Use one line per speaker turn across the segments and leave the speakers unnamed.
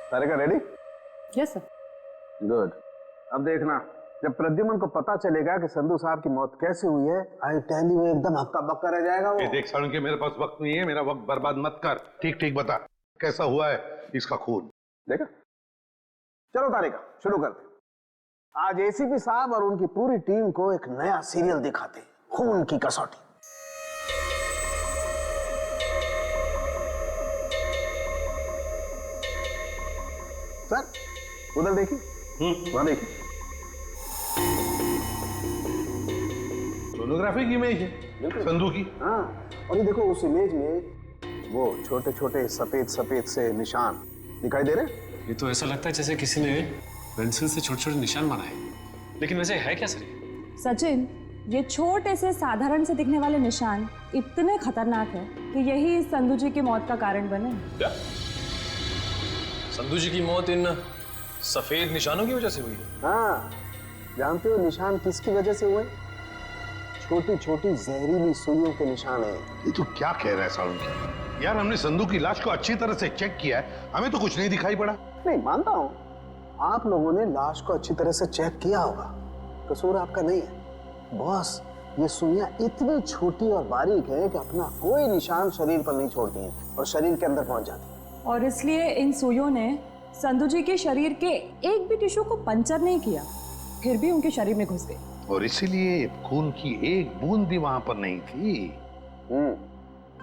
Sarika ready?
Yes sir.
Good. अब देखना, जब प्रद्युमन को पता चलेगा कि संधू साहब की मौत कैसे हुई है, आई टेल यू एकदम हक्का बक्का रह जाएगा वो।
देख सारुण के मेरे पास वक्त नहीं है, मेरा वक्त बर्बाद मत कर। ठीक ठीक बता कैसा हुआ है इसका खून।
देखा? चलो तारिका शुरू करते। आज एसीपी साहब और उनकी पूरी टीम को एक नया सीरियल दिखाते, खून की कसौटी। सर उधर देखिए, वहां देखिए,
सोनोग्राफी की इमेज है संधू की।
हाँ, और ये देखो उस इमेज में वो छोटे छोटे सफेद सफेद से निशान दिखाई दे रहे।
ये तो ऐसा लगता है जैसे किसी ने पेंसिल से छोटे छोटे निशान बनाए, लेकिन वैसे है क्या सर?
सचिन, ये छोटे से साधारण से दिखने वाले निशान इतने खतरनाक है कि यही संधू जी की मौत का कारण बने।
क्या संधू जी की मौत इन सफेद निशानों की वजह से हुई है?
हाँ, जानते हो निशान किसकी वजह से हुए? छोटी छोटी जहरीली सुइयों के निशान है।
ये तो क्या कह रहा है सारुण की? यार हमने संधू की लाश को अच्छी तरह से चेक किया है, हमें तो कुछ नहीं दिखाई पड़ा।
नहीं मानता हूँ, आप लोगों ने लाश को अच्छी तरह से चेक किया होगा, कसूर आपका नहीं है। बॉस, ये सुइयां इतनी छोटी और बारीक है कि अपना कोई निशान शरीर पर नहीं छोड़ती हैं और शरीर के अंदर पहुंच जाती हैं।
और इसलिए इन सुइयों ने संधू जी के शरीर के एक भी टिश्यू को पंचर नहीं किया, फिर भी उनके शरीर में घुस गए।
और इसीलिए खून की एक बूंद भी वहां पर नहीं थी।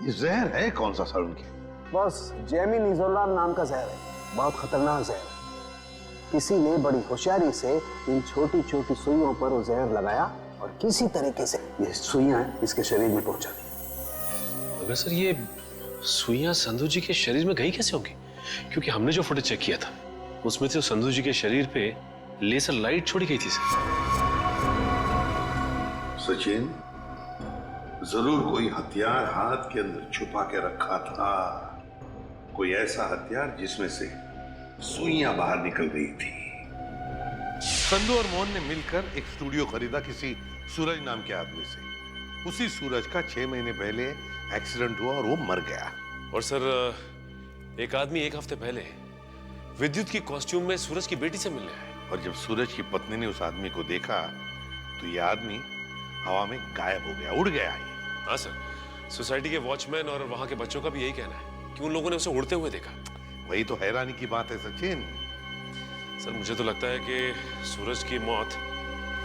ये जहर है कौन सा सारुण की?
बस जेमिनिजोलाम नाम का जहर है, बहुत खतरनाक जहर है। किसी ने बड़ी होशियारी से इन छोटी छोटी सुइयों पर वो जहर लगाया और किसी तरीके से ये सुइयां इसके शरीर में पहुंचा दी।
मगर सर ये सुइयां संधू जी के शरीर में गई कैसे होंगी? क्योंकि हमने जो फुटेज चेक किया था उसमें तो संधू जी के शरीर पे लेजर लाइट छोड़ी गई थी सर।
सचिन, जरूर कोई हथियार हाथ के अंदर छुपा के रखा था, कोई ऐसा हथियार जिसमें से सुइयां बाहर निकल गई थी। संधू और मोहन ने मिलकर एक स्टूडियो खरीदा किसी सूरज नाम के आदमी से। उसी सूरज का 6 महीने पहले एक्सीडेंट हुआ और वो मर गया।
और सर एक आदमी एक हफ्ते पहले विद्युत की कॉस्ट्यूम में सूरज की बेटी से मिलने आया।
और जब सूरज की पत्नी ने उस आदमी को देखा तो ये आदमी हवा में गायब हो गया, उड़ गया।
हाँ सर, सोसाइटी के वॉचमैन और वहां के बच्चों का भी यही कहना है कि उन लोगों ने उसे उड़ते हुए देखा।
वही तो हैरानी की बात है सचिन।
सर मुझे तो लगता है कि सूरज की मौत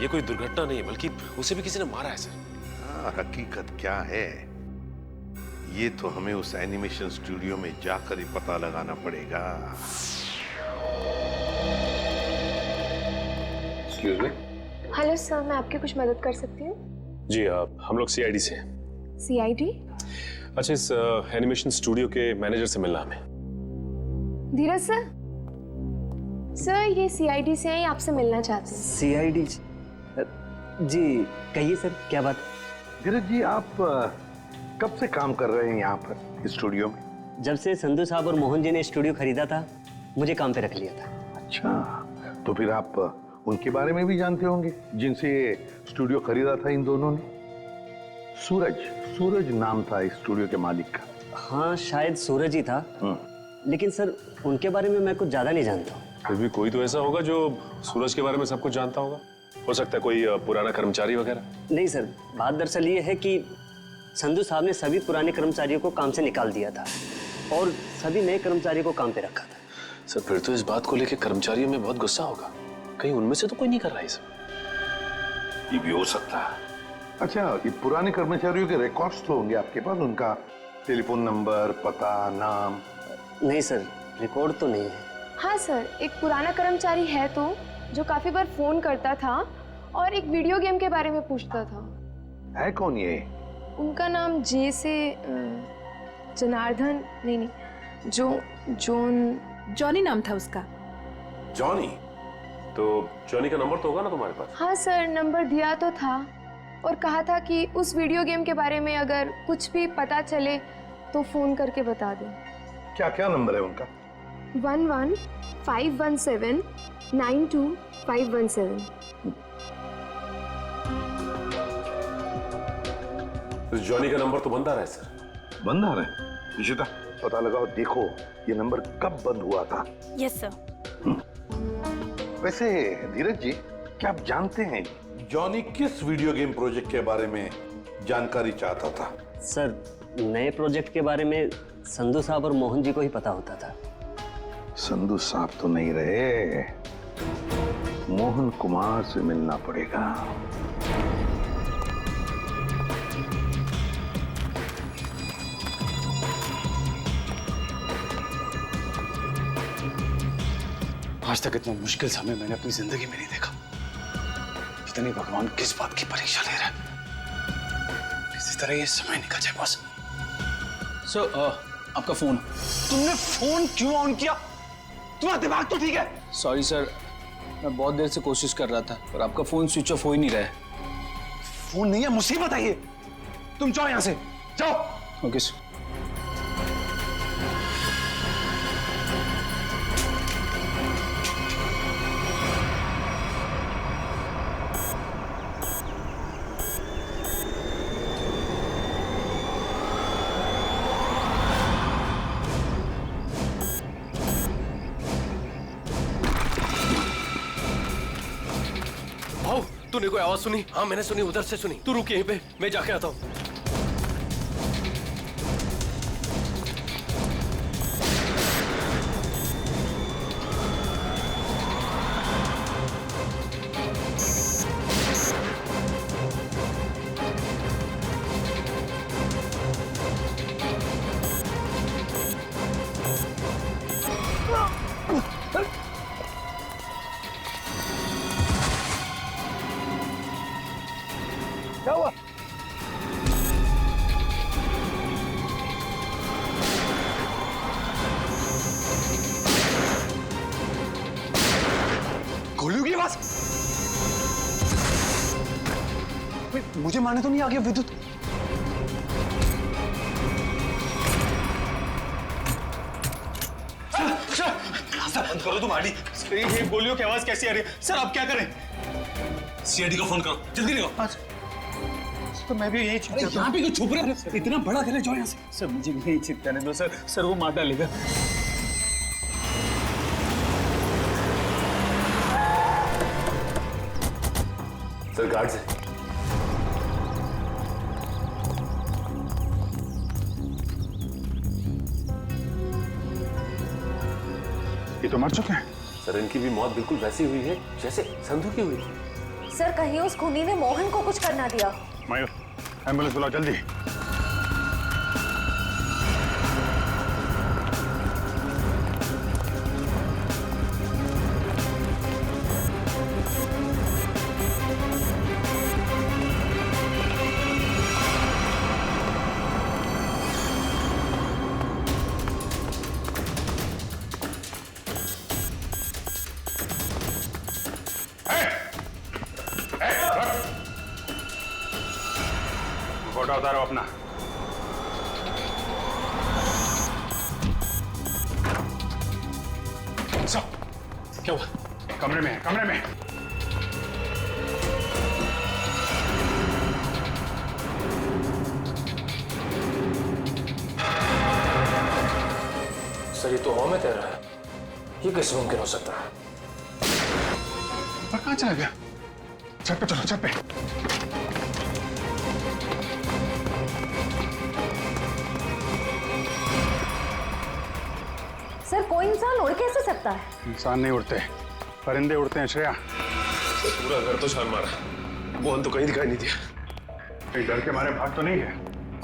ये कोई दुर्घटना नहीं है, बल्कि उसे भी किसी ने मारा है सर।
हकीकत क्या है ये तो हमें उस एनिमेशन स्टूडियो में जाकर ही पता लगाना पड़ेगा। Excuse me.
हेलो सर, मैं आपकी कुछ मदद कर सकती हूँ?
जी हम लोग सीआईडी से हैं।
सीआईडी?
अच्छा, इस एनिमेशन स्टूडियो के मैनेजर से मिलना हमें।
धीरज सर, सर ये सीआईडी से हैं, आपसे मिलना चाहते हैं।
सीआईडी? जी कहिए सर, क्या बात?
धीरज जी, आप कब से काम कर रहे हैं यहाँ पर स्टूडियो में?
जब से संधू साहब और मोहन जी ने स्टूडियो खरीदा था, मुझे काम पे रख लिया था।
अच्छा, तो फिर आप उनके बारे में भी जानते होंगे जिनसे स्टूडियो खरीदा था इन दोनों ने? सूरज नाम था इस स्टूडियो के मालिक का।
हाँ शायद सूरज ही था, लेकिन सर उनके बारे में मैं कुछ ज्यादा नहीं जानता हूँ।
फिर भी कोई तो ऐसा होगा जो सूरज के बारे में सब कुछ जानता होगा। हो सकता है कोई पुराना कर्मचारी वगैरह।
नहीं सर, बात दरअसल ये है कि संधू साहब ने सभी पुराने कर्मचारियों को काम से निकाल दिया था और सभी नए कर्मचारियों को काम पे रखा था।
सर फिर तो इस बात को लेकर कर्मचारियों में बहुत गुस्सा होगा, कहीं उनमें से तो कोई नहीं कर रहा है सब।
ये भी हो सकता है। अच्छा, ये पुराने कर्मचारियों के रिकॉर्ड्स तो होंगे आपके पास, उनका टेलीफोन नंबर, पता, नाम?
नहीं सर, रिकॉर्ड तो नहीं है।
हाँ सर, एक पुराना कर्मचारी है तो जो काफी बार फोन करता था और एक वीडियो गेम के बारे में पूछता था।
है कौन ये?
उनका नाम जे से जनार्दन, नहीं जॉनी नाम था उसका।
जॉनी? तो जॉनी का नंबर तो होगा ना तुम्हारे पास?
हाँ सर, नंबर दिया तो था और कहा था कि उस वीडियो गेम के बारे में अगर कुछ भी पता चले तो फोन करके बता दें।
क्या क्या नंबर है उनका?
11-517-92517।
जॉनी का नंबर तो बंद आ रहा है सर।
बंद आ रहा है? निशिता पता लगाओ, देखो ये नंबर कब बंद हुआ था।
Yes sir.
वैसे धीरज जी, क्या आप जानते हैं जॉनी किस वीडियो गेम प्रोजेक्ट के बारे में जानकारी चाहता था?
सर, नए प्रोजेक्ट के बारे में संधू साहब और मोहन जी को ही पता होता था।
संधू साहब तो नहीं रहे, मोहन कुमार से मिलना पड़ेगा।
आज तक इतना मुश्किल समय मैंने अपनी जिंदगी में नहीं देखा। जितनी भगवान किस बात की परीक्षा ले रहा है, इसी तरह ये समय निकल जाए बस। सर, आपका फोन। तुमने फोन क्यों ऑन किया? तुम्हारा दिमाग तो ठीक है?
सॉरी सर, मैं बहुत देर से कोशिश कर रहा था पर आपका फोन स्विच ऑफ हो ही नहीं रहा है।
फोन नहीं है, मुसीबत है ये। तुम जाओ यहां से, जाओ।
Okay sir.
तूने कोई आवाज सुनी? हाँ मैंने सुनी, उधर से सुनी। तू रुक यहीं पे, मैं जाके आता हूँ।
क्या हुआ? गोलियों की आवाज? मुझे मारने तो नहीं आ गया विद्युत? सर बंद करो तुम आड़ी। ये गोलियों की आवाज कैसी आ रही है? सर आप क्या करें?
सीआईडी को फोन करो, जल्दी निकलो।
तो मैं भी यही छिप यहाँ पे क्यों छुप रहे? इतना बड़ा घर है, जाओ यहाँ से। सर मुझे भी यही छिप जाने दो सर। सर वो मार डालेगा।
सर गार्ड से।
ये तो मर चुके हैं।
सर इनकी भी मौत बिल्कुल वैसी हुई है जैसे संधू की हुई थी।
सर कहीं उस खूनी ने मोहन को कुछ करना दिया।
मयूर, एम्बुलेंस बुलाओ जल्दी। फोटो उतारो अपना।
क्या हुआ?
कमरे में है, कमरे में।
सर ये तो हवा में तैर रहा है, ये कैसे मुमकिन हो सकता है?
पर कहाँ चला गया? छत पे चलो, छत पे।
सर कोई इंसान उड़ कैसे सकता है?
इंसान नहीं उड़ते, परिंदे उड़ते हैं श्रेया।
सर पूरा घर तो छान मारा, मोहन तो कहीं दिखाई नहीं दिया।
कहीं डर के मारे भाग तो नहीं है?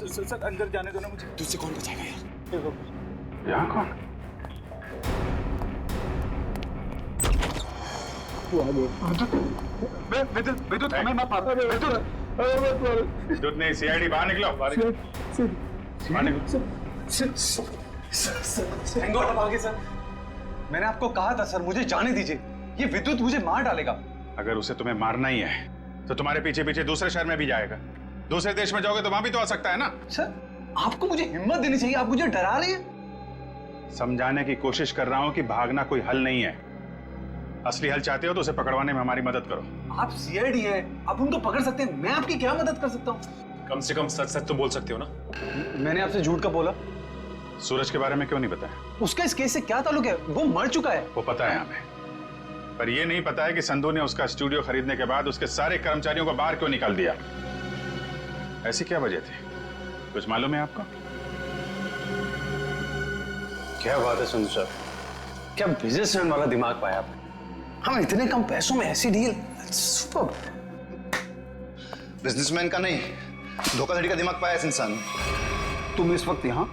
सर अंदर जाने दो ना मुझे। तुझसे कौन बचाएगा यार? यहाँ कौन? विद्युत हमें मत मारो। विद्युत नहीं, सीआईडी बाहर निकलो। बाहर निकलो।
सर मैंने आपको कहा था सर, मुझे जाने दीजिए। ये विद्युत मुझे मार डालेगा।
अगर उसे तुम्हें मारना ही है तो तुम्हारे पीछे पीछे दूसरे शहर में भी जाएगा। दूसरे देश में जाओगे तो वहां भी तो आ सकता है ना।
सर आपको मुझे हिम्मत देनी चाहिए, आप मुझे डरा रहे हैं।
समझाने की कोशिश कर रहा हूं कि भागना कोई हल नहीं है। असली हल चाहते हो तो उसे पकड़वाने में हमारी मदद करो।
आप सीआईडी है, आप उनको पकड़ सकते हैं, मैं आपकी क्या मदद कर सकता हूँ?
कम से कम सच सच तो बोल सकते हो ना।
मैंने आपसे झूठ का बोला?
सूरज के बारे में क्यों नहीं बताया?
उसका इस केस से क्या ताल्लुक है? वो मर चुका है।
वो पता है हमें, पर यह नहीं पता है कि संधू ने उसका स्टूडियो खरीदने के बाद उसके सारे कर्मचारियों को बाहर क्यों निकाल दिया। ऐसी क्या वजह थी, कुछ मालूम है आपको?
क्या बात है संधू साहब, क्या बिजनेसमैन वाला दिमाग पाया आपने। हम इतने कम पैसों में ऐसी डील, सुपर।
बिजनेसमैन का नहीं, धोखाधड़ी का दिमाग पाया इस इंसान ने।
तुम इस वक्त यहाँ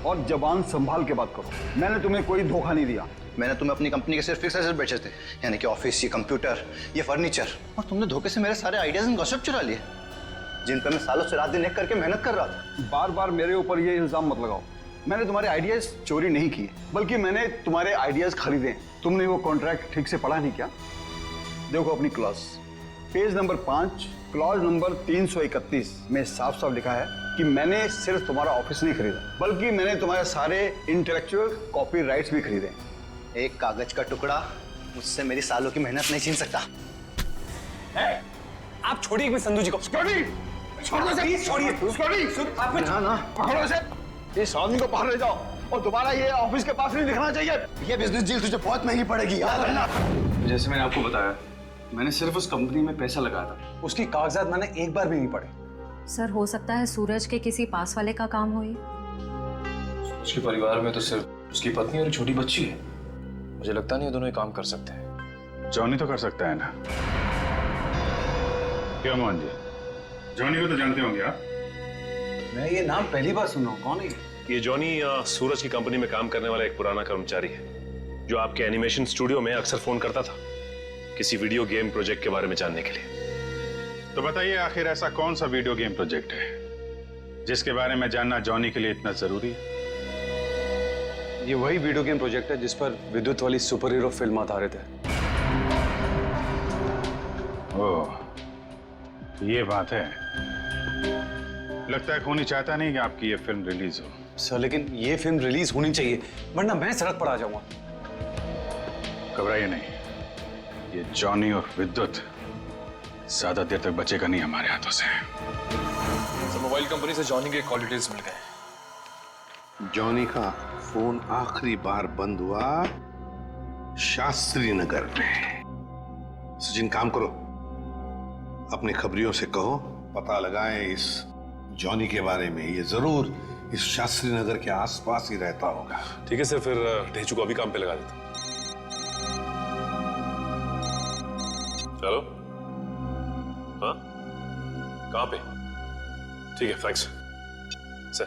और जबान संभाल के बात करो। मैंने तुम्हें कोई धोखा नहीं दिया।
मैंने तुम्हें अपनी कंपनी के सिर्फ फिक्स एसेट बेचे थे, यानी कि ऑफिस, ये कंप्यूटर, ये फर्नीचर, और तुमने धोखे से मेरे सारे आइडियाज एंड गॉसिप चुरा लिए, जिन पर मैं सालों से रात दिन एक करके मेहनत कर रहा था।
बार बार मेरे ऊपर ये इल्जाम मत लगाओ। मैंने तुम्हारे आइडियाज चोरी नहीं किए, बल्कि मैंने तुम्हारे आइडियाज खरीदे। तुमने वो कॉन्ट्रैक्ट ठीक से पढ़ा नहीं क्या? देखो अपनी clause, page number 5, clause number 331 में साफ साफ लिखा है कि मैंने सिर्फ तुम्हारा ऑफिस नहीं खरीदा, बल्कि मैंने तुम्हारे सारे इंटेलेक्चुअल कॉपीराइट्स भी खरीदे।
एक कागज का टुकड़ा मुझसे मेरी सालों की मेहनत नहीं छीन सकता।
आप छोड़िए एक संधू जी को। छोड़िए,
पकड़ो इसे। इस आदमी को बाहर ले जाओ और दोबारा ये ऑफिस के पास नहीं दिखना चाहिए।
ये बिजनेस डील तुझे बहुत महंगी पड़ेगी, याद रखना।
जैसे मैंने आपको बताया, मैंने सिर्फ उस कंपनी में पैसा लगाया था। उसकी कागजात मैंने एक बार भी नहीं पढ़े।
सर हो सकता है सूरज के किसी पास वाले का काम हो ये।
उसके परिवार में तो सिर्फ उसकी पत्नी और छोटी बच्ची है। मुझे लगता नहीं ये दोनों ये काम कर सकते हैं।
जॉनी तो कर सकता है ना? क्यों मोहन जी, जॉनी को तो जानते होंगे आप?
मैं ये नाम पहली बार सुन रहा हूँ, कौन है
ये जॉनी सूरज की कंपनी में काम करने वाला एक पुराना कर्मचारी है, जो आपके एनिमेशन स्टूडियो में अक्सर फोन करता था किसी वीडियो गेम प्रोजेक्ट के बारे में जानने के लिए।
तो बताइए, आखिर ऐसा कौन सा वीडियो गेम प्रोजेक्ट है जिसके बारे में जानना जॉनी के लिए इतना जरूरी है?
ये वही वीडियो गेम प्रोजेक्ट है जिस पर विद्युत वाली सुपर हीरो फिल्म आधारित है।
ओह, ये बात है। लगता है खूनी चाहता नहीं कि आपकी ये फिल्म रिलीज हो।
सर लेकिन ये फिल्म रिलीज होनी चाहिए, वरना मैं सड़क पर आ जाऊंगा।
घबराइए नहीं, ये जॉनी और विद्युत ज्यादा देर तक बचेगा नहीं हमारे हाथों से।
सर मोबाइल कंपनी से जॉनी के कॉल डिटेल्स मिल गए।
जॉनी का फोन आखिरी बार बंद हुआ शास्त्री नगर में। सचिन, काम करो, अपने खबरियों से कहो पता लगाएं इस जॉनी के बारे में। ये जरूर इस शास्त्री नगर के आसपास ही रहता होगा।
ठीक है सर, फिर ढेचू को अभी काम पे लगा देता हूं। हेलो, हाँ, कहाँ पे? ठीक है, थैंक्स सर।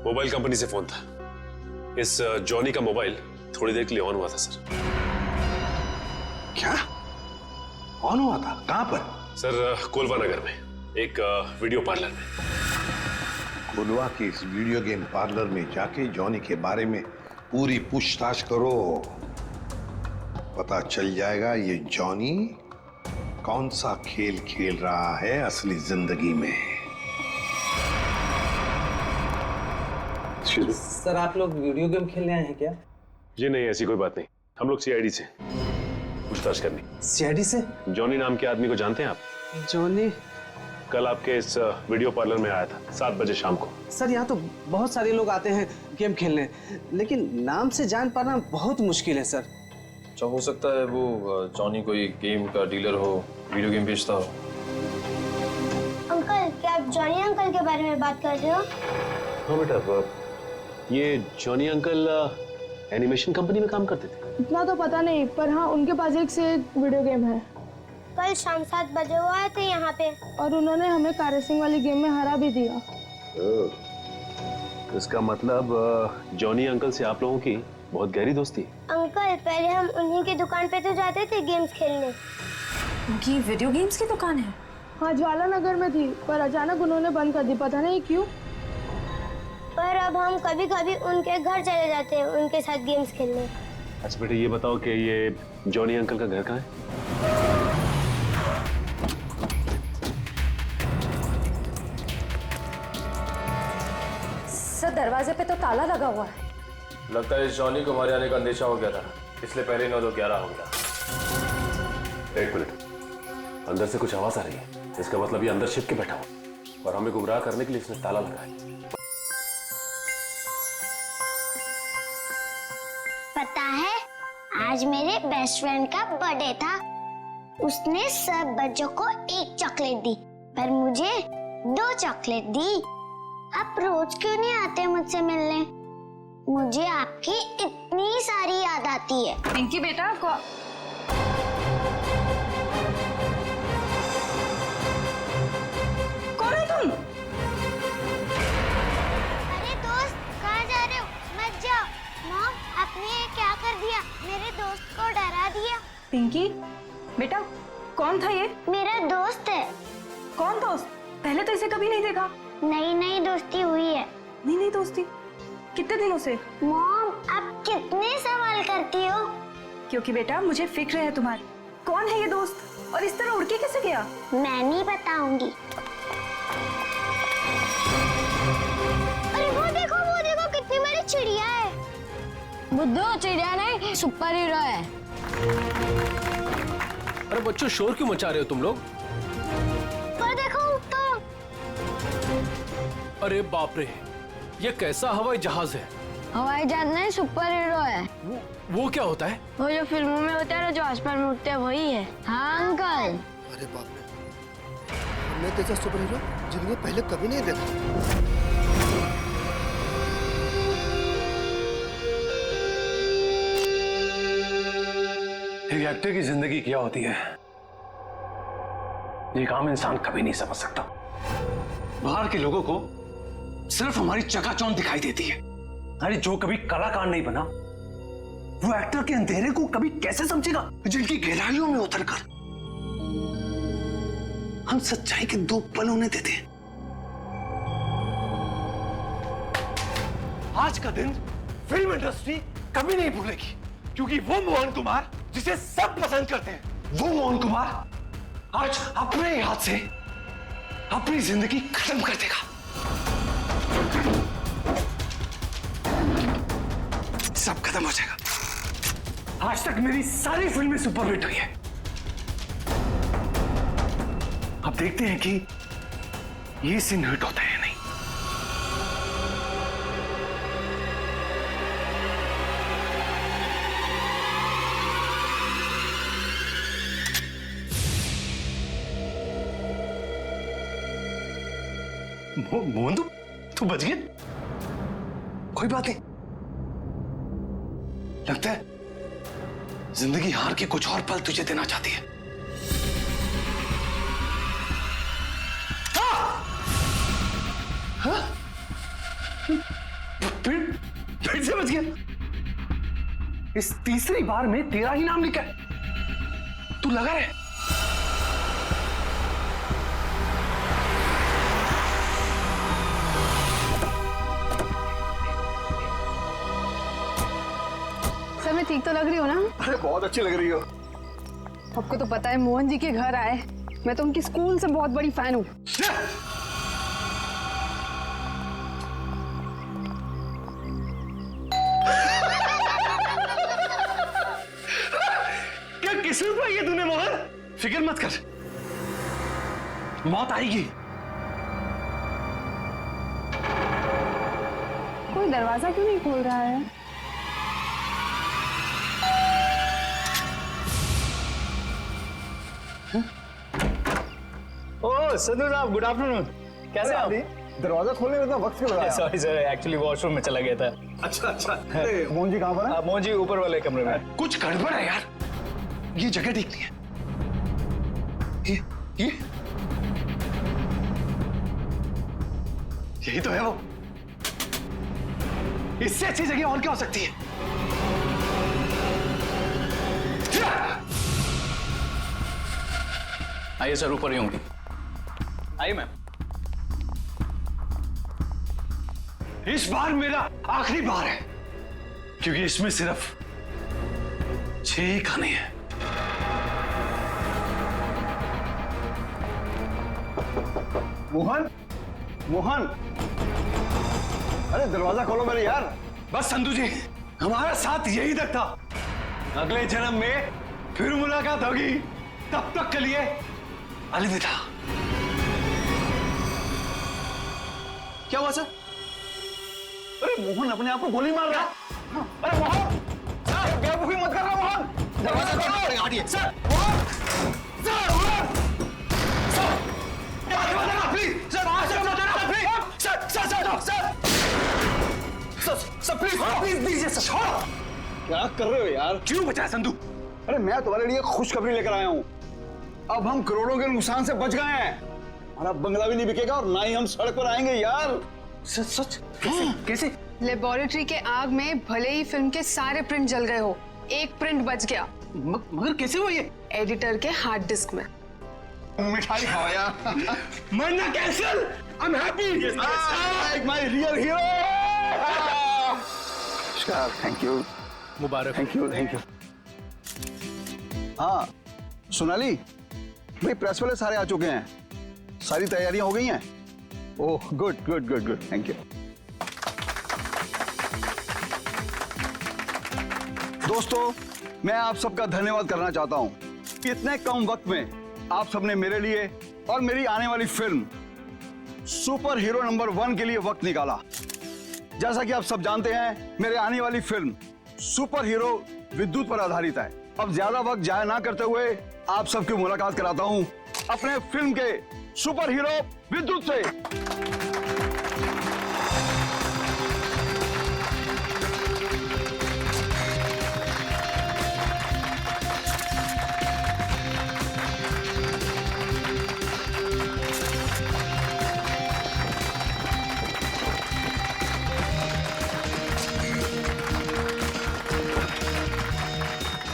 मोबाइल कंपनी से फोन था। इस जॉनी का मोबाइल थोड़ी देर के लिए ऑन हुआ था सर।
क्या ऑन हुआ था? कहां पर?
सर कोलवा नगर में एक वीडियो पार्लर में।
कोलवा के इस वीडियो गेम पार्लर में जाके जॉनी के बारे में पूरी पूछताछ करो। पता चल जाएगा ये जॉनी कौन सा खेल खेल रहा है असली जिंदगी में।
सर आप लोग वीडियो गेम खेलने आए हैं क्या?
जी नहीं, ऐसी कोई बात नहीं। हम लोग सीआईडी से पूछताछ करनी।
सीआईडी से?
जॉनी नाम के आदमी को जानते हैं आप?
जॉनी?
कल आपके इस वीडियो पार्लर में आया था 7 बजे शाम को।
सर यहाँ तो बहुत सारे लोग आते हैं गेम खेलने, लेकिन नाम से जान पाना बहुत मुश्किल है सर।
अच्छा, हो सकता है वो जॉनी कोई गेम का डीलर हो, वीडियो गेम बेचता हो।
अंकल, क्या आप जॉनी अंकल के बारे में बात कर रहे हो?
हाँ बेटा, ये जॉनी अंकल एनिमेशन कंपनी में काम करते थे।
इतना तो पता नहीं, पर हाँ उनके पास एक से एक वीडियो गेम है।
कल शाम 7 बजे वो आए थे यहाँ पे
और उन्होंने हमें कार रेसिंग वाली गेम में हरा भी दिया।
इसका मतलब जॉनी अंकल से आप लोगों की बहुत गहरी दोस्ती।
अंकल, पहले हम उन्हीं की दुकान पे तो जाते थे गेम्स खेलने।
उनकी वीडियो गेम्स की दुकान है?
हाँ, ज्वाला नगर में थी, पर अचानक उन्होंने बंद कर दी, पता नहीं क्यों।
पर अब हम कभी कभी उनके घर चले जाते हैं उनके साथ गेम्स खेलने।
अच्छा बेटे, ये बताओ कि ये जॉनी अंकल का घर कहाँ है?
सर दरवाजे पे तो ताला लगा हुआ है।
लगता है इस जॉनी को हमारे आने का अंदेशा हो गया था, इसलिए पहले 9-2-11 हो गया।
एक मिनट, अंदर से कुछ आवाज आ रही है। इसका मतलब ये अंदर छिप के बैठा हुआ और हमें गुमराह करने के लिए इसने ताला लगाया।
पता है, आज मेरे बेस्ट फ्रेंड का बर्थडे था। उसने सब बच्चों को एक चॉकलेट दी, पर मुझे 2 चॉकलेट दी। आप रोज क्यों नहीं आते मुझसे मिलने? मुझे आपकी इतनी सारी याद आती है।
पिंकी बेटा कौन है तुम?
अरे दोस्त, कहाँ जा रहे हो? मत जाओ। मॉम, आपने ये क्या कर दिया? मेरे दोस्त को डरा दिया।
पिंकी बेटा, कौन था ये?
मेरा दोस्त है।
कौन दोस्त? पहले तो इसे कभी नहीं देखा।
नई नई दोस्ती हुई है।
नहीं नहीं दोस्ती, कितने दिनों से?
मॉम, आप कितने सवाल करती हो?
क्योंकि बेटा मुझे फिक्र है तुम्हारी। कौन है ये दोस्त और इस तरह उड़ के कैसे गया?
मैं नहीं बताऊंगी। अरे वो देखो कितनी बड़ी चिड़िया है।
बुद्धू, चिड़िया नहीं, सुपर हीरो है।
अरे बच्चों, शोर क्यों मचा रहे हो तुम लोग?
पर देखो तो।
अरे बाप रे, ये कैसा हवाई जहाज है?
हवाई जहाज नहीं, सुपर हीरो है।
वो क्या होता है?
वो जो फिल्मों में होता है ना, जो आसमान में उड़ते हैं, वही है। हाँ अंकल।
अरे बाप रे, मैं तेजा सुपर हीरो जिंदगी पहले कभी नहीं देखा।
एक एक्टर की जिंदगी क्या होती है, ये काम इंसान कभी नहीं समझ सकता। बाहर के लोगों को सिर्फ हमारी चकाचौंध दिखाई देती है। अरे जो कभी कलाकार नहीं बना, वो एक्टर के अंधेरे को कभी कैसे समझेगा? जिनकी गहराइयों में उतरकर हम सच्चाई के 2 पल होने देते हैं। आज का दिन फिल्म इंडस्ट्री कभी नहीं भूलेगी, क्योंकि वो मोहन कुमार जिसे सब पसंद करते हैं, वो मोहन कुमार आज अपने हाथ से अपनी जिंदगी खत्म कर देगा। सब खत्म हो जाएगा। आज तक मेरी सारी फिल्में सुपरहिट हुई है। अब देखते हैं कि ये सीन हिट होता है या नहीं। मोहन, तू बच गया? कोई बात नहीं। लगता है जिंदगी हार के कुछ और पल तुझे देना चाहती है। हाँ? फिर से बच गया। इस तीसरी बार में तेरा ही नाम लिखा है। तू लगा रहे?
सर, मैं ठीक तो लग रही हूँ ना?
अरे बहुत अच्छी लग रही हो।
आपको तो पता है मोहन जी के घर आए, मैं तो उनकी स्कूल से बहुत बड़ी फैन हूँ।
क्या किस्मत पाई है तूने मोहन? फिक्र मत कर, मौत आएगी।
कोई दरवाजा क्यों नहीं खोल रहा है?
ओह संधू साहब, गुड आफ्टरनून। कैसे आप?
दरवाजा खोलने में इतना वक्त क्यों लगाया?
सॉरी सर, एक्चुअली वॉशरूम में चला गया था।
अच्छा अच्छा।
मोहन जी कहाँ पर है?
मोहन जी ऊपर वाले कमरे में।
कुछ गड़बड़ है यार, ये जगह ठीक नहीं है। ये यही तो है वो। इससे अच्छी जगह और क्या हो सकती है?
आइए सर, ऊपर ही होंगे। आइए मैम।
इस बार मेरा आखिरी बार है, क्योंकि इसमें सिर्फ 6 खाने हैं।
मोहन, मोहन, अरे दरवाजा खोलो मेरे यार।
बस संधू जी, हमारा साथ यही तक था। अगले जन्म में फिर मुलाकात होगी। तब तक के लिए अलविदा।
क्या हुआ सर? अरे मोहन अपने आप को गोली मार रहा है। अरे मोहन, दरवाजा खोलो। हटिए सर। क्या कर रहे हो यार?
क्यों बचा संधू?
अरे मैं तुम्हारे लिए खुशखबरी लेकर आया हूँ। अब हम करोड़ों के नुकसान से बच गए हैं। हमारा बंगला भी नहीं बिकेगा और ना ही हम सड़क पर आएंगे यार।
सच सच? कैसे? कैसे?
लेबोरेटरी के आग में भले ही फिल्म के सारे प्रिंट जल गए हो, एक प्रिंट बच गया।
मगर कैसे हुआ ये?
एडिटर के हार्ड डिस्क में।
मिठाई खाओ यार।
मरना cancel. I am happy.
My real hero. Thank you.
Mubarak.
Thank you thank you. हाँ सोनाली भाई, प्रेस वाले सारे आ चुके हैं, सारी तैयारियां हो गई हैं। Oh good good good good, thank you. दोस्तों मैं आप सबका धन्यवाद करना चाहता हूं कि इतने कम वक्त में आप सबने मेरे लिए और मेरी आने वाली फिल्म सुपर हीरो नंबर 1 के लिए वक्त निकाला। जैसा कि आप सब जानते हैं, मेरे आने वाली फिल्म सुपर हीरो विद्युत पर आधारित है। अब ज्यादा वक्त जाया ना करते हुए आप सबकी मुलाकात कराता हूं अपने फिल्म के सुपर हीरो विद्युत से।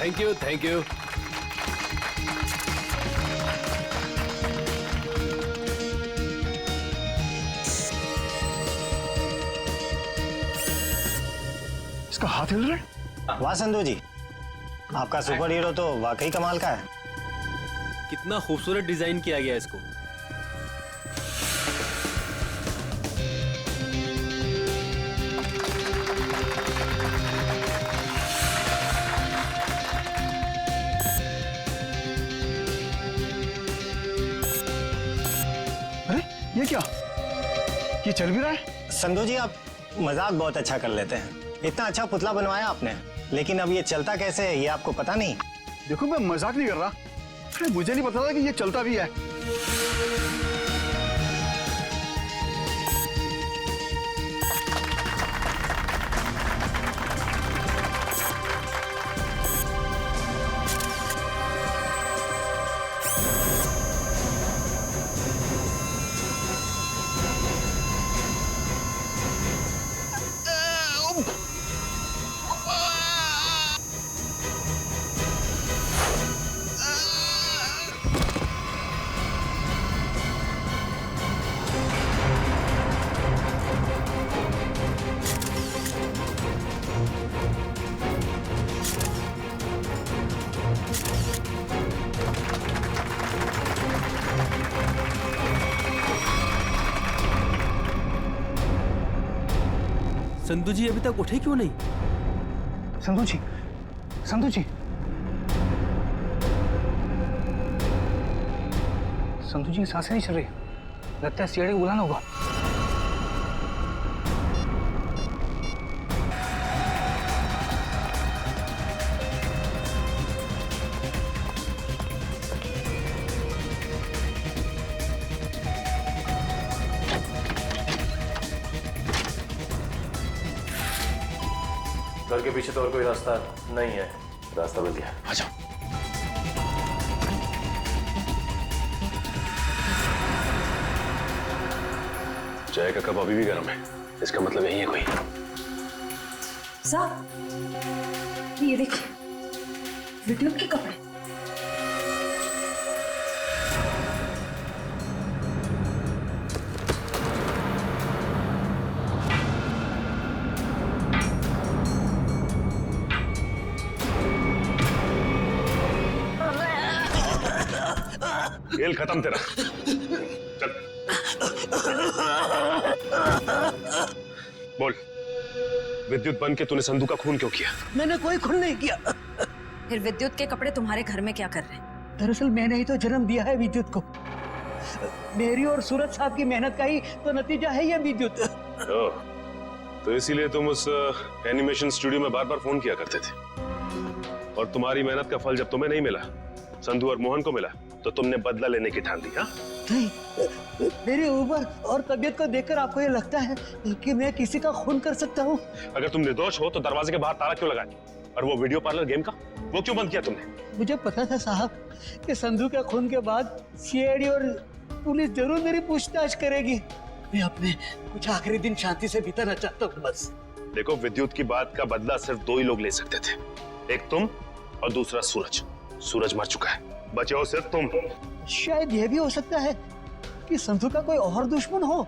Thank you thank you.
इसका हाथ हिल रहा है।
वाह संधू जी, आपका सुपर हीरो तो वाकई कमाल का है।
कितना खूबसूरत डिजाइन किया गया इसको।
ये क्या? ये चल भी रहा है?
संधू जी आप मजाक बहुत अच्छा कर लेते हैं। इतना अच्छा पुतला बनवाया आपने, लेकिन अब ये चलता कैसे है ये आपको पता नहीं?
देखो मैं मजाक नहीं कर रहा, अरे मुझे नहीं पता था कि ये चलता भी है।
संधू जी अभी तक उठे क्यों नहीं?
संधू जी, संधू जी, संधू जी की सांसें नहीं चल रही, लगता है सीआईडी को बुलाना होगा।
घर के पीछे तो और कोई रास्ता नहीं है। रास्ता मिल गया, आ जाओ।
चाय का कप अभी भी गर्म है, इसका मतलब यही है कोई।
साहब ये देखिए, विद्युत के कपड़े।
खेल खत्म तेरा, चल। बोल, विद्युत बन के तूने संधू का खून क्यों किया?
मैंने कोई खून नहीं किया। फिर विद्युत के कपड़े तुम्हारे घर में क्या कर रहे हैं?
दरअसल मैंने ही तो जन्म दिया है विद्युत को। मेरी और सूरज साहब की मेहनत का ही तो नतीजा है ये विद्युत।
तो इसीलिए तुम उस एनिमेशन स्टूडियो में बार बार फोन किया करते थे, और तुम्हारी मेहनत का फल जब तुम्हें नहीं मिला, संधू और मोहन को मिला, तो तुमने बदला लेने की ठान ली। हाँ,
नहीं, मेरी उम्र और तबीयत को देखकर आपको ये लगता है कि मैं किसी का खून कर सकता हूँ?
अगर तुम निर्दोष हो तो दरवाजे के बाहर ताला क्यों लगाए? और वो वीडियो पार्लर गेम का वो क्यों बंद किया तुमने?
मुझे पता था साहब कि संधू के खून के बाद सीआईडी और पुलिस जरूर मेरी पूछताछ करेगी। मैं अपने कुछ आखिरी दिन शांति से बिताना चाहता हूँ बस।
देखो, विद्युत की बात का बदला सिर्फ 2 ही लोग ले सकते थे, एक तुम और दूसरा सूरज। सूरज मर चुका है, बचे हो सिर्फ तुम।
शायद यह भी हो सकता है कि संधू का कोई और दुश्मन हो।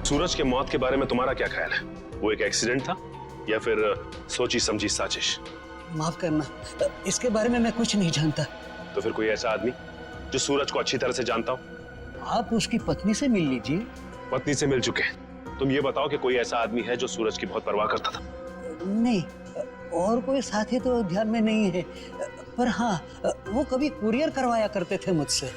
सूरज के मौत के बारे में तुम्हारा क्या ख्याल है? वो एक एक्सीडेंट था या फिर सोची समझी साजिश?
माफ करना, इसके बारे में मैं कुछ नहीं जानता।
तो फिर कोई ऐसा आदमी जो सूरज को अच्छी तरह से जानता हो?
आप उसकी पत्नी से मिल लीजिए।
पत्नी से मिल चुके हैं, तुम ये बताओ कि कोई ऐसा आदमी है जो सूरज की बहुत परवाह करता था?
नहीं, और कोई साथी तो ध्यान में नहीं है, पर हाँ, वो कभी कुरियर करवाया करते थे मुझसे,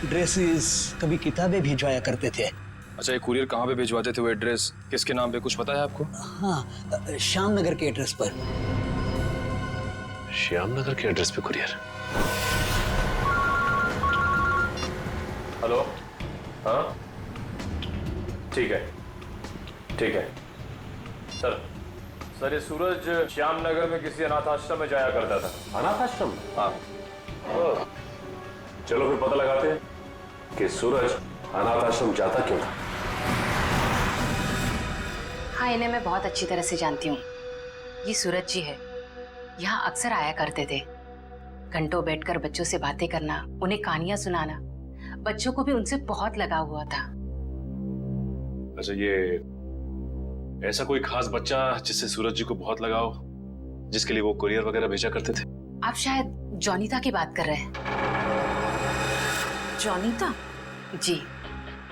ड्रेसेस, कभी किताबें भिजवाया करते थे।
अच्छा, ये कुरियर कहाँ पे भिजवाते थे? वो एड्रेस किसके नाम पे, कुछ पता है आपको?
हाँ, श्यामनगर के एड्रेस पर।
श्यामनगर के एड्रेस पे कुरियर?
हेलो, हाँ ठीक है, ठीक है सर, ये सूरज श्यामनगर में किसी अनाथ आश्रम में जाया करता था।
अनाथ आश्रम?
हाँ।
चलो फिर पता लगाते हैं कि सूरज अनाथ आश्रम जाता क्यों था।
हाँ, इन्हें मैं बहुत अच्छी तरह से जानती हूँ। ये सूरज जी है, यहाँ अक्सर आया करते थे। घंटों बैठकर बच्चों से बातें करना, उन्हें कहानियां सुनाना, बच्चों को भी उनसे बहुत लगाव हुआ था।
अच्छा, ये ऐसा कोई खास बच्चा जिससे सूरज जी को बहुत लगाव, जिसके लिए वो कुरियर वगैरह भेजा करते थे?
आप शायद जॉनीता की बात कर रहे हैं। जॉनीता? जी,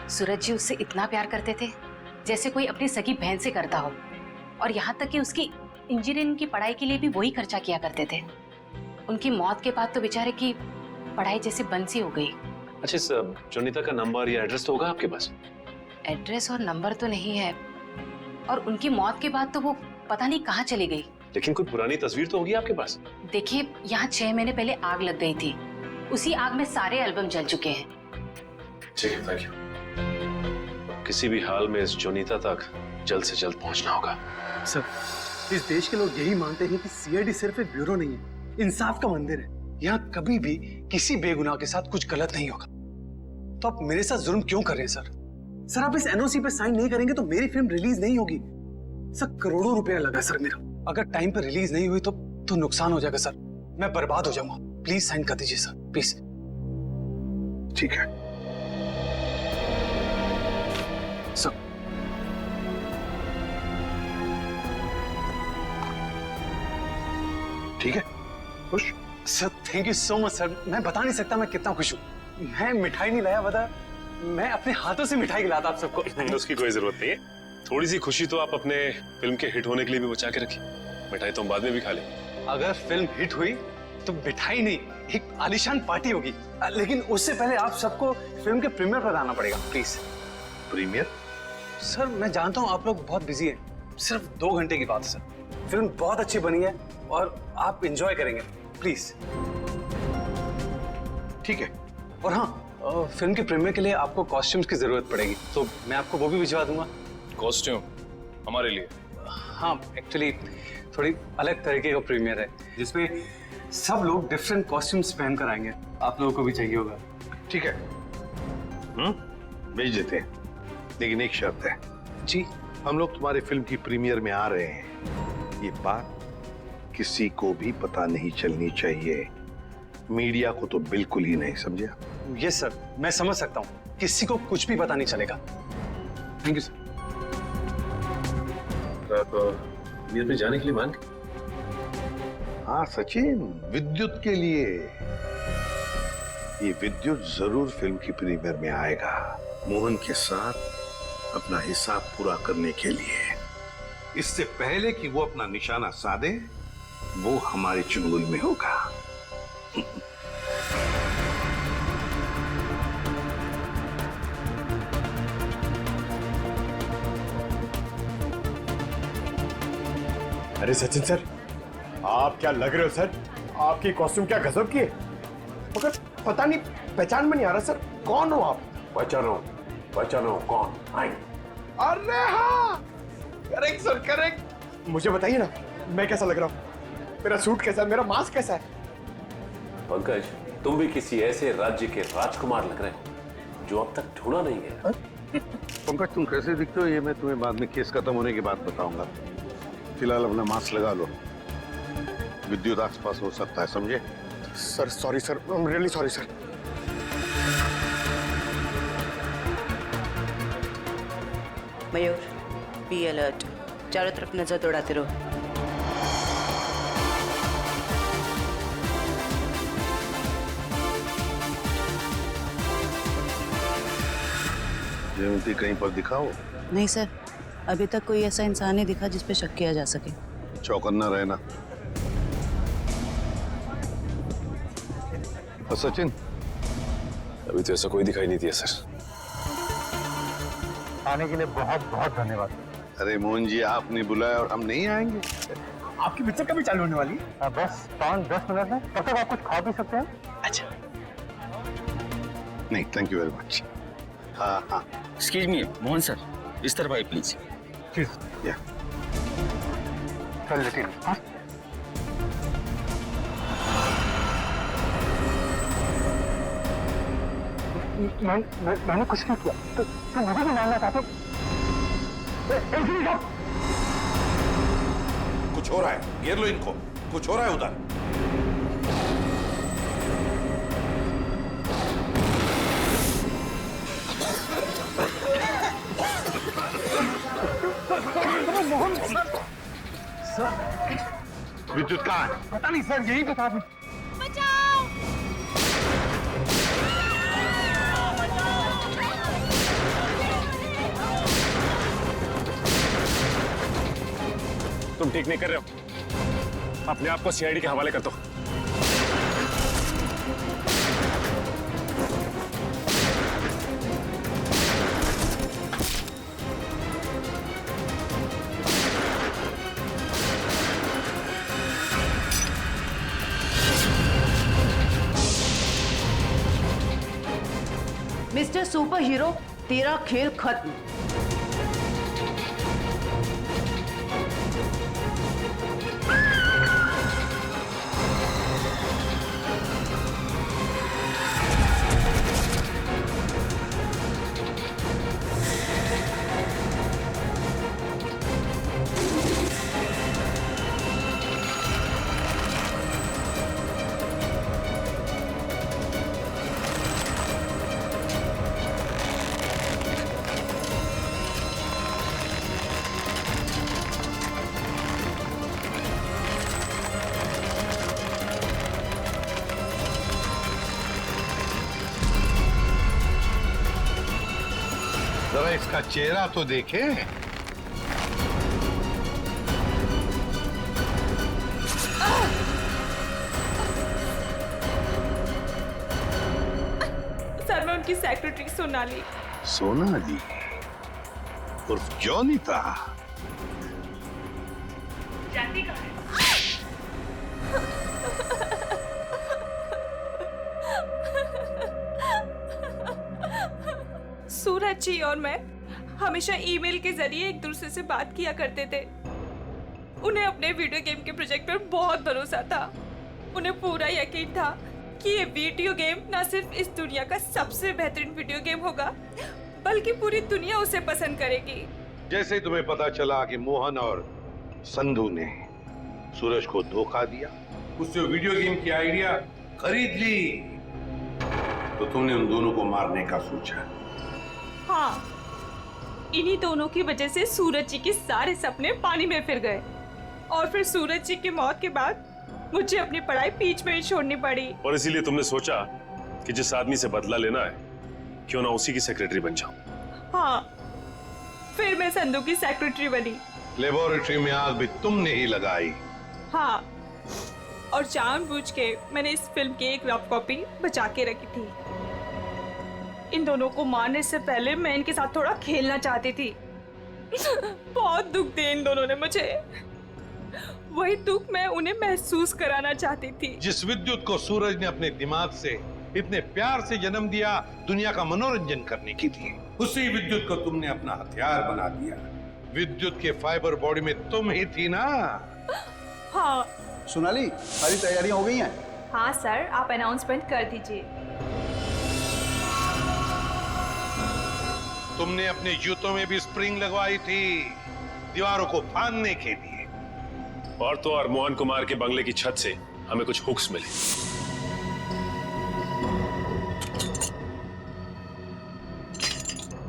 सूरज जी उससे इतना प्यार करते थे जैसे कोई अपनी सगी बहन से करता हो, और यहाँ तक कि उसकी इंजीनियरिंग की पढ़ाई के लिए भी वही खर्चा किया करते थे। उनकी मौत के बाद तो बेचारे की पढ़ाई जैसे बंद सी हो गई।
अच्छा, इस जॉनीता का नंबर या एड्रेस तो होगा आपके पास?
एड्रेस और नंबर तो नहीं है, और उनकी मौत के बाद तो वो पता नहीं कहाँ चली गई।
लेकिन कोई पुरानी तस्वीर तो होगी आपके पास?
देखिए, यहाँ 6 महीने पहले आग लग गई थी, उसी आग में सारे एल्बम जल चुके हैं।
ठीक है, थैंक यू। किसी भी हाल में इस जोनीता तक जल्द से जल्द पहुंचना होगा।
सर, इस देश के लोग यही मानते हैं कि सीआईडी सिर्फ एक ब्यूरो नहीं है, इंसाफ का मंदिर है। यहाँ कभी भी किसी बेगुनाह के साथ कुछ गलत नहीं होगा। तो आप मेरे साथ जुल्म क्यों कर रहे हैं सर? सर, आप इस एनओसी पे साइन नहीं करेंगे तो मेरी फिल्म रिलीज नहीं होगी। सर, करोड़ों रुपया लगा सर मेरा। अगर टाइम पर रिलीज नहीं हुई तो नुकसान हो जाएगा सर, मैं बर्बाद हो जाऊंगा। प्लीज साइन कर दीजिए सर, प्लीज।
ठीक है
सर।
ठीक है, खुश?
Sir, thank you so much sir. मैं बता नहीं सकता मैं कितना खुश हूँ। मैं मिठाई नहीं लाया, बता, मैं अपने हाथों से मिठाई खिलाता आप सबको।
उसकी कोई जरूरत नहीं है। थोड़ी सी खुशी तो आप अपने फिल्म के हिट होने के लिए भी बचा के रखिए। मिठाई तो हम बाद में भी खा लें।
अगर फिल्म हिट हुई तो मिठाई नहीं, एक आलीशान पार्टी होगी। लेकिन उससे पहले आप सबको फिल्म के प्रीमियर पर आना पड़ेगा, प्लीज।
प्रीमियर?
सर, मैं जानता हूँ आप लोग बहुत बिजी हैं, सिर्फ 2 घंटे की बात है सर। फिल्म बहुत अच्छी बनी है और आप एंजॉय करेंगे, प्लीज।
ठीक है।
और हाँ, फिल्म के प्रीमियर के लिए आपको कॉस्ट्यूम्स की जरूरत पड़ेगी, तो मैं आपको वो भी भिजवा दूंगा।
कॉस्ट्यूम हमारे लिए?
हाँ, एक्चुअली थोड़ी अलग तरीके का प्रीमियर है जिसमें सब लोग डिफरेंट कॉस्ट्यूम्स पहन कर आएंगे। आप लोगों को भी चाहिए होगा।
ठीक है, भेज देते हैं, लेकिन एक शर्त है।
जी?
हम लोग तुम्हारे फिल्म की प्रीमियर में आ रहे हैं, ये बात किसी को भी पता नहीं चलनी चाहिए। मीडिया को तो बिल्कुल ही नहीं, समझा?
यस सर, मैं समझ सकता हूँ, किसी को कुछ भी पता नहीं चलेगा। Thank you sir.
आप प्रीमियर में जाने के लिए मान?
हाँ सचिन, विद्युत के लिए। ये विद्युत जरूर फिल्म की प्रीमियर में आएगा, मोहन के साथ अपना हिसाब पूरा करने के लिए। इससे पहले कि वो अपना निशाना साधे, वो हमारे चुंगल में होगा।
अरे सचिन सर, आप क्या लग रहे हो सर? आपकी कॉस्ट्यूम क्या गजब की है, मगर पता नहीं पहचान में नहीं आ रहा सर, कौन हो आप?
पहचानो कौन?
अरे हाँ, करेक्ट सर करेक्ट। मुझे बताइए ना, मैं कैसा लग रहा हूँ? मेरा सूट कैसा है, मेरा मास्क कैसा है?
पंकज, तुम भी किसी ऐसे राज्य के राजकुमार लग रहे हो जो अब तक ढूंढा नहीं गया।
पंकज, तुम कैसे दिखते हो ये मैं तुम्हें बाद में केस खत्म होने के बाद बताऊंगा। फिलहाल अपना मास्क लगा लो, विद्युत आसपास हो सकता है, समझे?
Sir sorry sir, I am really sorry sir.
Mayur, be alert, चारों तरफ नजर दौड़ाते रहो।
जयवंती कहीं पर दिखाओ।
नहीं सर, अभी तक कोई ऐसा इंसान नहीं दिखा जिस पे शक किया जा सके।
चौकन्ना रहना। और सचिन?
अभी तो ऐसा कोई दिखाई नहीं दिया सर।
आने के लिए बहुत बहुत धन्यवाद।
अरे मोहन जी, आपने बुलाया और हम नहीं आएंगे?
आपकी पिक्चर कभी चालू होने वाली है? बस 5-10 मिनट में, तब तक आप कुछ खा भी सकते हैं।
अच्छा। नहीं, थैंक यू वेरी मच। हाँ हाँ।
एक्सक्यूज मी मोहन सर, इस तरफ आइए प्लीज।
या
चल लेकिन हाँ? मैंने कुछ नहीं किया, तो मुझे भी मानना चाहते?
कुछ हो रहा है, घेर लो इनको, कुछ हो रहा है उधर। विद्युत कहाँ है?
पता नहीं सर, यही बता दो।
तुम ठीक नहीं कर रहे हो, अपने आप को सीआईडी के हवाले कर दो।
मिस्टर सुपर हीरो, तेरा खेल खत्म।
जरा इसका चेहरा तो देखे।
सर, मैं उनकी सेक्रेटरी सोनाली।
सोनाली उर्फ जॉनी था।
जानती कहाँ है? सूरज जी और मैं हमेशा ईमेल के जरिए एक दूसरे से बात किया करते थे। उन्हें अपने वीडियो गेम के प्रोजेक्ट पर बहुत भरोसा था। उन्हें पूरा यकीन था कि ये वीडियो गेम न सिर्फ इस दुनिया का सबसे बेहतरीन वीडियो गेम होगा, बल्कि पूरी दुनिया उसे पसंद करेगी।
जैसे ही तुम्हें पता चला कि मोहन और संधू ने सूरज को धोखा दिया, उससे वीडियो गेम की आइडिया खरीद ली, तो तुमने उन दोनों को मारने का सोचा।
हाँ, इन्हीं दोनों की वजह से सूरज जी के सारे सपने पानी में फिर गए और फिर सूरज जी की मौत के बाद मुझे अपनी पढ़ाई बीच में ही छोड़नी पड़ी।
और इसीलिए तुमने सोचा कि जिस आदमी से बदला लेना है, क्यों ना उसी की सेक्रेटरी बन जाऊं।
हाँ, फिर मैं संधू की सेक्रेटरी बनी।
लेबोरेटरी में आग भी तुमने ही लगाई।
हाँ, और जानबूझ के मैंने इस फिल्म की एक रफ कॉपी बचा के रखी थी। इन दोनों को मारने से पहले मैं इनके साथ थोड़ा खेलना चाहती थी। बहुत दुख दिए इन दोनों ने मुझे। वही दुख मैं उन्हें महसूस कराना चाहती थी।
जिस विद्युत को सूरज ने अपने दिमाग से इतने प्यार से जन्म दिया दुनिया का मनोरंजन करने के लिए, उसी विद्युत को तुमने अपना हथियार बना दिया। विद्युत के फाइबर बॉडी में तुम ही थी ना?
हाँ।
सोनाली, सारी तैयारियां हो गई हैं?
हाँ सर, आप अनाउंसमेंट कर दीजिए।
तुमने अपने जूतों में भी स्प्रिंग लगवाई थी दीवारों को फाड़ने के लिए।
और तो और मोहन कुमार के बंगले की छत से हमें कुछ हुक्स मिले।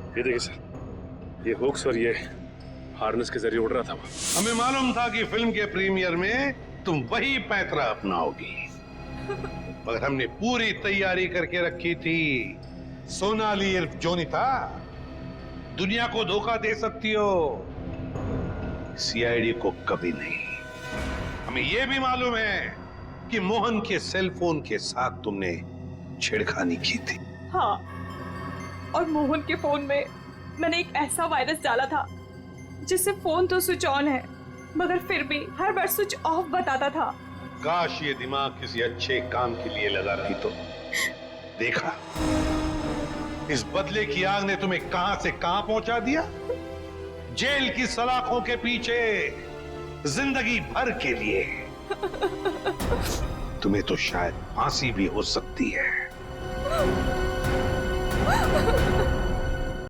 ये देखिए सर, ये हुक्स और ये हार्नेस के जरिए उड़ रहा था वो।
हमें मालूम था कि फिल्म के प्रीमियर में तुम वही पैंतरा अपनाओगी, मगर हमने पूरी तैयारी करके रखी थी। सोनाली इर्फ जोनीता, दुनिया को धोखा दे सकती हो, सीआईडी को कभी नहीं। हमें यह भी मालूम है कि मोहन के सेल फोन के साथ तुमने छेड़खानी की थी।
हाँ, और मोहन के फोन में मैंने एक ऐसा वायरस डाला था जिससे फोन तो स्विच ऑन है मगर फिर भी हर बार स्विच ऑफ बताता था।
काश ये दिमाग किसी अच्छे काम के लिए लगाती तो। देखा, इस बदले की आग ने तुम्हें कहां से कहां पहुंचा दिया। जेल की सलाखों के पीछे जिंदगी भर के लिए। तुम्हें तो शायद फांसी भी हो सकती है।